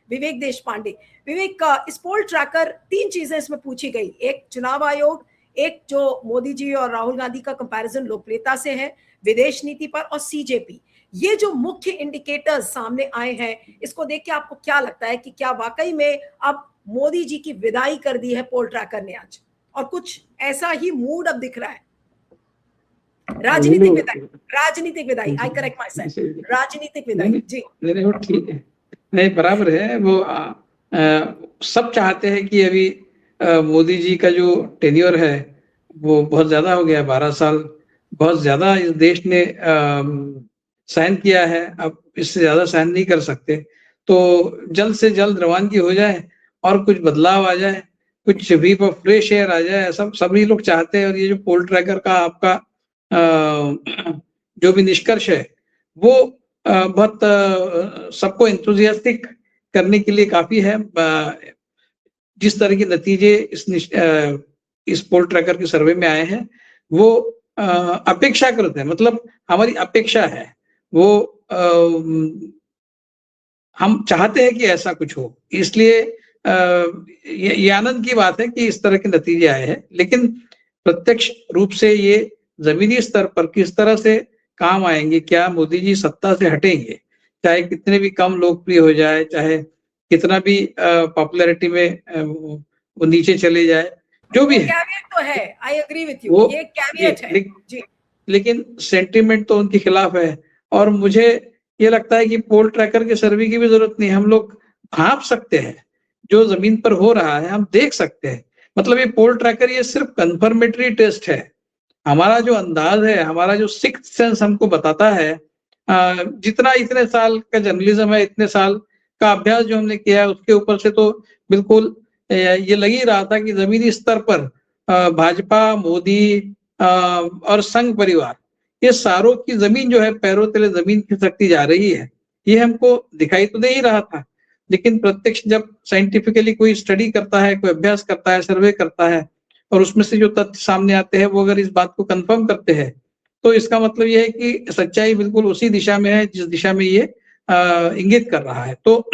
विवेक देश पांडे। विवेक, इस पोल ट्रैकर 3 चीजें इसमें पूछी गई, एक चुनाव आयोग, एक जो मोदी जी और राहुल गांधी का कंपैरिजन लोकप्रियता से है, विदेश नीति पर, और सीजेपी। ये जो मुख्य इंडिकेटर्स सामने आए हैं, इसको देख के आपको क्या लगता है कि क्या वाकई में अब मोदी जी की विदाई कर दी है पोल ट्रैकर ने आज, और कुछ ऐसा ही मूड अब दिख रहा है? राजनीतिक विदाई, राजनीतिक विदाई, आई करेक्ट माई सेल्फ, राजनीतिक विदाई। जी नहीं, ठीक है, नहीं बराबर है वो। सब चाहते हैं कि अभी मोदी जी का जो टेन्योर है वो बहुत ज्यादा हो गया, 12 साल बहुत ज्यादा इस देश ने सहन किया है, अब इससे ज्यादा सहन नहीं कर सकते। तो जल्द से जल्द रवानगी हो जाए और कुछ बदलाव आ जाए, कुछ भी फ्रेश एयर आ जाए, सब सभी लोग चाहते हैं। और ये जो पोल ट्रैकर का आपका जो भी निष्कर्ष है वो बहुत सबको एंथुसियास्टिक करने के लिए काफी है। जिस तरह के नतीजे इस पोल ट्रैकर के सर्वे में आए हैं वो अपेक्षाकृत है, मतलब हमारी अपेक्षा है वो, हम चाहते हैं कि ऐसा कुछ हो। इसलिए ये आनंद की बात है कि इस तरह के नतीजे आए हैं। लेकिन प्रत्यक्ष रूप से ये जमीनी स्तर पर किस तरह से काम आएंगे, क्या मोदी जी सत्ता से हटेंगे, चाहे कितने भी कम लोकप्रिय हो जाए, चाहे कितना भी पॉपुलैरिटी में वो नीचे चले जाए, जो भी है, कैविएट तो है, आई एग्री विद यू, ये कैविएट है जी। लेकिन सेंटीमेंट तो उनके खिलाफ है। और मुझे ये लगता है कि पोल ट्रैकर के सर्वे की भी जरूरत नहीं, हम लोग भांप सकते हैं जो जमीन पर हो रहा है, हम देख सकते हैं। मतलब ये पोल ट्रैकर ये सिर्फ कंफर्मेटरी टेस्ट है। हमारा जो अंदाज है, हमारा जो सिक्स्थ सेंस हमको बताता है, जितना इतने साल का जर्नलिज्म है, इतने साल का अभ्यास जो हमने किया है, उसके ऊपर से तो बिल्कुल ये लग ही रहा था कि जमीनी स्तर पर भाजपा, मोदी और संघ परिवार, ये सारों की जमीन जो है पैरों तले जमीन खिसकती जा रही है। ये हमको दिखाई तो नहीं रहा था, लेकिन प्रत्यक्ष जब साइंटिफिकली कोई स्टडी करता है, कोई अभ्यास करता है, सर्वे करता है, और उसमें से जो तथ्य सामने आते हैं वो अगर इस बात को कंफर्म करते हैं, तो इसका मतलब ये है कि सच्चाई बिल्कुल उसी दिशा में है जिस दिशा में ये इंगित कर रहा है। तो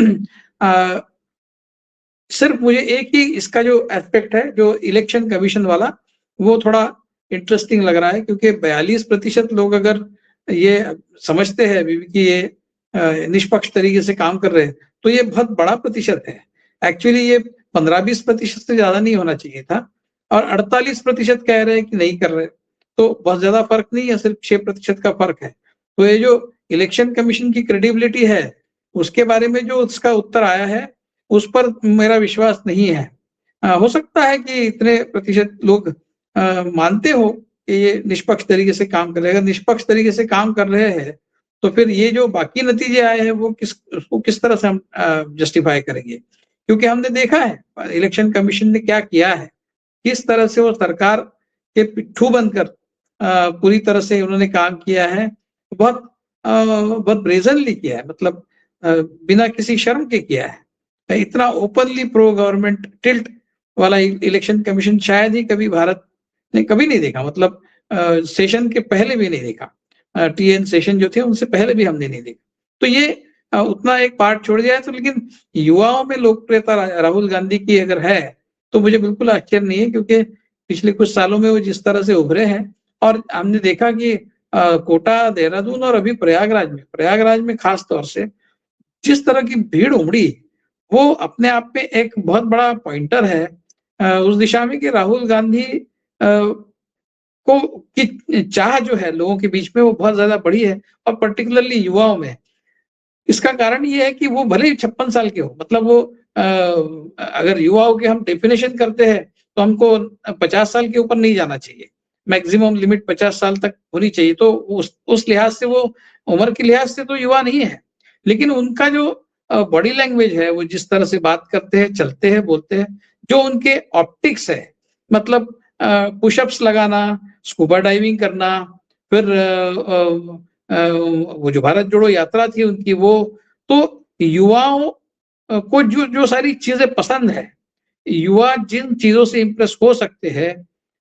सिर्फ मुझे एक ही इसका जो एस्पेक्ट है, जो इलेक्शन कमीशन वाला, वो थोड़ा इंटरेस्टिंग लग रहा है, क्योंकि 42% लोग अगर ये समझते हैं अभी कि ये निष्पक्ष तरीके से काम कर रहे हैं, तो ये बहुत बड़ा प्रतिशत है। एक्चुअली ये 15-20% से ज्यादा नहीं होना चाहिए था, और 48% कह रहे हैं कि नहीं कर रहे, तो बहुत ज्यादा फर्क नहीं है, सिर्फ 6% का फर्क है। तो ये जो इलेक्शन कमीशन की क्रेडिबिलिटी है, उसके बारे में जो उसका उत्तर आया है, उस पर मेरा विश्वास नहीं है। हो सकता है कि इतने प्रतिशत लोग मानते हो कि ये निष्पक्ष तरीके से काम कर रहे हैं। अगर निष्पक्ष तरीके से काम कर रहे हैं तो फिर ये जो बाकी नतीजे आए हैं वो उसको किस तरह से हम जस्टिफाई करेंगे? क्योंकि हमने देखा है इलेक्शन कमीशन ने क्या किया है, किस तरह से वो सरकार के पिट्ठू बनकर पूरी तरह से उन्होंने काम किया है। बहुत ब्रेजनली किया है, मतलब बिना किसी शर्म के किया है। इतना ओपनली प्रो गवर्नमेंट टिल्ट वाला इलेक्शन कमीशन शायद ही कभी भारत ने कभी नहीं देखा। मतलब सेशन के पहले भी नहीं देखा, TN सेशन जो थे उनसे पहले भी हमने नहीं देखा। तो ये उतना एक पार्ट छोड़ दिया है। तो लेकिन युवाओं में लोकप्रियता राहुल गांधी की अगर है तो मुझे बिल्कुल आश्चर्य नहीं है, क्योंकि पिछले कुछ सालों में वो जिस तरह से उभरे हैं, और हमने देखा कि कोटा, देहरादून और अभी प्रयागराज में खास तौर से जिस तरह की भीड़ उमड़ी, वो अपने आप में एक बहुत बड़ा पॉइंटर है उस दिशा में कि राहुल गांधी को की चाह जो है लोगों के बीच में वो बहुत ज्यादा बढ़ी है, और पर्टिकुलरली युवाओं में। इसका कारण ये है कि वो भले ही 56 साल के हो, मतलब वो अगर युवाओं की हम डेफिनेशन करते हैं तो हमको 50 साल के ऊपर नहीं जाना चाहिए, मैक्सिमम लिमिट 50 साल तक होनी चाहिए। तो उस लिहाज से वो उम्र के लिहाज से तो युवा नहीं है, लेकिन उनका जो बॉडी लैंग्वेज है, वो जिस तरह से बात करते हैं, चलते हैं, बोलते हैं, जो उनके ऑप्टिक्स है, मतलब पुशअप्स लगाना, स्कूबा डाइविंग करना, फिर वो जो भारत जोड़ो यात्रा थी उनकी, वो तो युवाओं को जो सारी चीजें पसंद है, युवा जिन चीजों से इंप्रेस हो सकते हैं,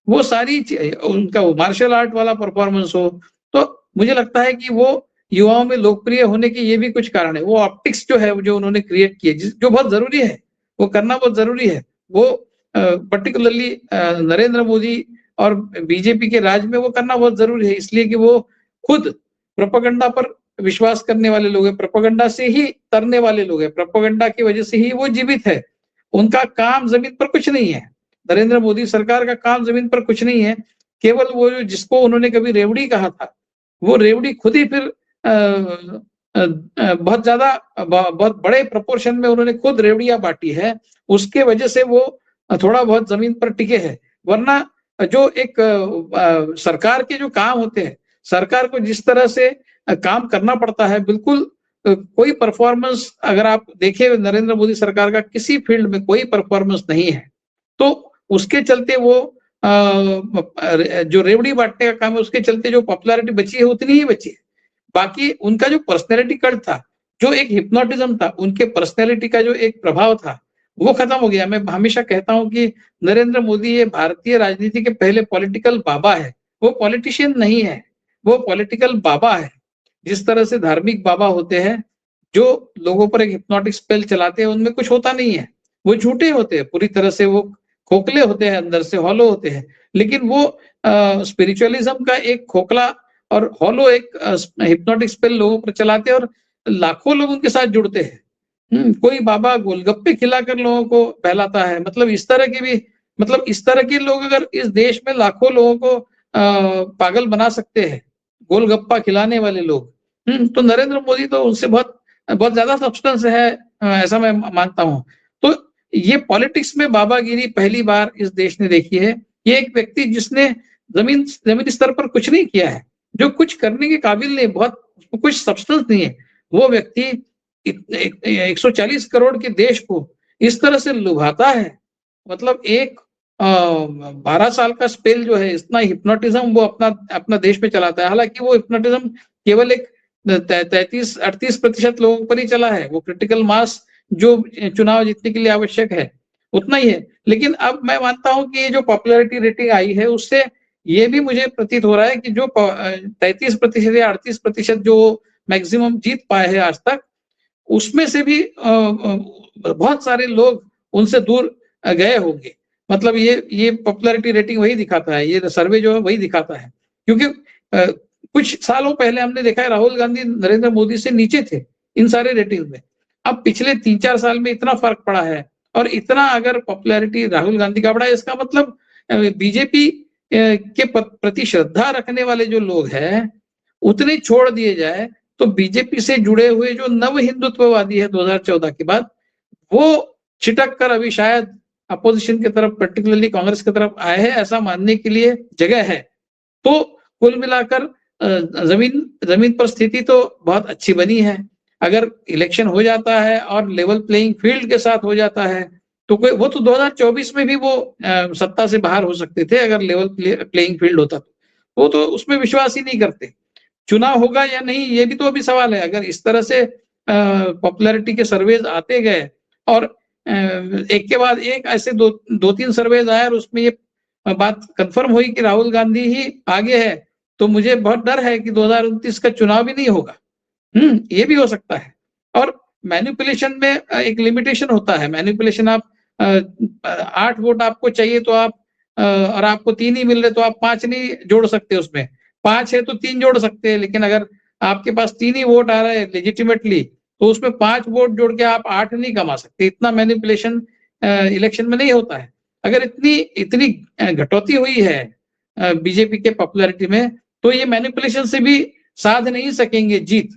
वो सारी उनका वो मार्शल आर्ट वाला परफॉर्मेंस हो, तो मुझे लगता है कि वो युवाओं में लोकप्रिय होने के ये भी कुछ कारण है। वो ऑप्टिक्स जो है जो उन्होंने क्रिएट किए, जो बहुत जरूरी है, वो करना बहुत जरूरी है। वो पर्टिकुलरली नरेंद्र मोदी और बीजेपी के राज में वो करना बहुत जरूरी है, इसलिए कि वो खुद प्रोपेगेंडा पर विश्वास करने वाले लोग हैं, प्रोपेगेंडा से ही तरने वाले लोग हैं, प्रोपेगेंडा की वजह से ही वो जीवित है। उनका काम जमीन पर कुछ नहीं है। नरेंद्र मोदी सरकार का काम जमीन पर कुछ नहीं है। केवल वो जिसको उन्होंने कभी रेवड़ी कहा था, वो रेवड़ी खुद ही फिर बहुत ज्यादा बहुत बड़े प्रोपोर्शन में उन्होंने खुद रेवड़ियां बांटी है। उसके वजह से वो थोड़ा बहुत जमीन पर टिके हैं। वरना जो एक सरकार के जो काम होते हैं, सरकार को जिस तरह से काम करना पड़ता है, बिल्कुल कोई परफॉर्मेंस अगर आप देखें नरेंद्र मोदी सरकार का किसी फील्ड में कोई परफॉर्मेंस नहीं है। तो उसके चलते वो जो रेवड़ी बांटने का काम है, उसके चलते जो पॉपुलैरिटी बची है उतनी ही बची है। बाकी उनका जो पर्सनैलिटी कल्ट था, जो एक हिप्नोटिज्म था, उनके पर्सनैलिटी का जो एक प्रभाव था, वो खत्म हो गया। मैं हमेशा कहता हूं कि नरेंद्र मोदी ये भारतीय राजनीति के पहले पॉलिटिकल बाबा है। वो पॉलिटिशियन नहीं है, वो पॉलिटिकल बाबा है। जिस तरह से धार्मिक बाबा होते हैं, जो लोगों पर एक हिप्नोटिक स्पेल चलाते हैं, उनमें कुछ होता नहीं है। वो झूठे होते हैं, पूरी तरह से वो खोखले होते हैं, अंदर से हॉलो होते हैं। लेकिन वो स्पिरिचुअलिज्म का एक खोखला और हॉलो एक हिप्नोटिक स्पेल लोगों पर चलाते हैं और लाखों लोग उनके साथ जुड़ते हैं। कोई बाबा गोलगप्पे खिलाकर लोगों को बहलाता है। मतलब इस तरह के भी, मतलब इस तरह के लोग अगर इस देश में लाखों लोगों को पागल बना सकते हैं, गोलगप्पा खिलाने वाले लोग, तो नरेंद्र मोदी तो उनसे बहुत बहुत ज्यादा सब्सटेंस है, ऐसा मैं मानता हूँ। तो ये पॉलिटिक्स में बाबागिरी पहली बार इस देश ने देखी है। ये एक व्यक्ति जिसने जमीनी स्तर पर कुछ नहीं किया है, जो कुछ करने के काबिल नहीं, बहुत कुछ सब्सटेंस नहीं है, वो व्यक्ति 140 करोड़ के देश को इस तरह से लुभाता है। मतलब एक 12 साल का स्पेल जो है, इतना हिप्नोटिज्म वो अपना अपना देश में चलाता है। हालांकि वो हिप्नोटिज्म केवल एक 33-38% लोगों पर ही चला है। वो क्रिटिकल मास जो चुनाव जीतने के लिए आवश्यक है, उतना ही है। लेकिन अब मैं मानता हूं कि ये जो पॉपुलैरिटी रेटिंग आई है, उससे ये भी मुझे प्रतीत हो रहा है कि जो 33% या 38% जो मैक्सिमम जीत पाए हैं आज तक, उसमें से भी बहुत सारे लोग उनसे दूर गए होंगे। मतलब ये पॉपुलैरिटी रेटिंग वही दिखाता है, ये सर्वे जो है वही दिखाता है। क्योंकि कुछ सालों पहले हमने देखा है राहुल गांधी नरेंद्र मोदी से नीचे थे इन सारे रेटिंग में। अब पिछले 3-4 साल में इतना फर्क पड़ा है, और इतना अगर पॉपुलैरिटी राहुल गांधी का बढ़ा है, इसका मतलब बीजेपी के प्रति श्रद्धा रखने वाले जो लोग हैं, उतने छोड़ दिए जाए तो बीजेपी से जुड़े हुए जो नव हिंदुत्ववादी है 2014 के बाद, वो छिटक कर अभी शायद अपोजिशन की तरफ, पर्टिकुलरली कांग्रेस की तरफ आए हैं, ऐसा मानने के लिए जगह है। तो कुल मिलाकर जमीन जमीन पर स्थिति तो बहुत अच्छी बनी है। अगर इलेक्शन हो जाता है और लेवल प्लेइंग फील्ड के साथ हो जाता है, तो कोई वो तो 2024 में भी वो सत्ता से बाहर हो सकते थे अगर लेवल प्लेइंग फील्ड होता तो। वो तो उसमें विश्वास ही नहीं करते। चुनाव होगा या नहीं, ये भी तो अभी सवाल है। अगर इस तरह से पॉपुलैरिटी के सर्वेज आते गए और एक के बाद एक ऐसे दो तीन सर्वेज आए और उसमें ये बात कंफर्म हुई कि राहुल गांधी ही आगे है, तो मुझे बहुत डर है कि 2029 का चुनाव भी नहीं होगा। ये भी हो सकता है। और मैनिपुलेशन में एक लिमिटेशन होता है। मैनिपुलेशन, आप 8 वोट आपको चाहिए तो आप और आपको 3 ही मिल रहे तो आप 5 नहीं जोड़ सकते उसमें। 5 है तो 3 जोड़ सकते हैं, लेकिन अगर आपके पास 3 ही वोट आ रहे हैं लेजिटिमेटली, तो उसमें 5 वोट जोड़ के आप 8 नहीं कमा सकते। इतना मैनिपुलेशन इलेक्शन में नहीं होता है। अगर इतनी इतनी घटौती हुई है बीजेपी के पॉपुलैरिटी में, तो ये मैनिपुलेशन से भी साध नहीं सकेंगे जीत।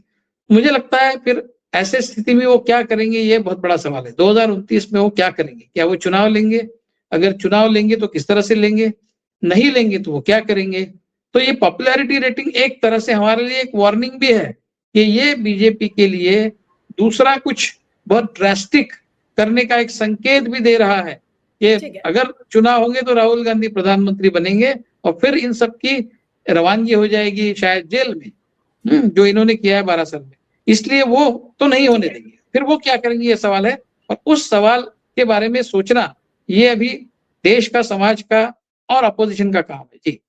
मुझे लगता है फिर ऐसे स्थिति में वो क्या करेंगे, ये बहुत बड़ा सवाल है। 2029 में वो क्या करेंगे? क्या वो चुनाव लेंगे? अगर चुनाव लेंगे तो किस तरह से लेंगे? नहीं लेंगे तो वो क्या करेंगे? तो ये पॉपुलैरिटी रेटिंग एक तरह से हमारे लिए एक वार्निंग भी है कि ये बीजेपी के लिए दूसरा कुछ बहुत ड्रास्टिक करने का एक संकेत भी दे रहा है कि अगर चुनाव होंगे तो राहुल गांधी प्रधानमंत्री बनेंगे और फिर इन सब की रवानगी हो जाएगी शायद जेल में, जो इन्होंने किया है 12 साल में। इसलिए वो तो नहीं होने देंगे। फिर वो क्या करेंगे, ये सवाल है। और उस सवाल के बारे में सोचना ये अभी देश का, समाज का और अपोजिशन का काम है। जी।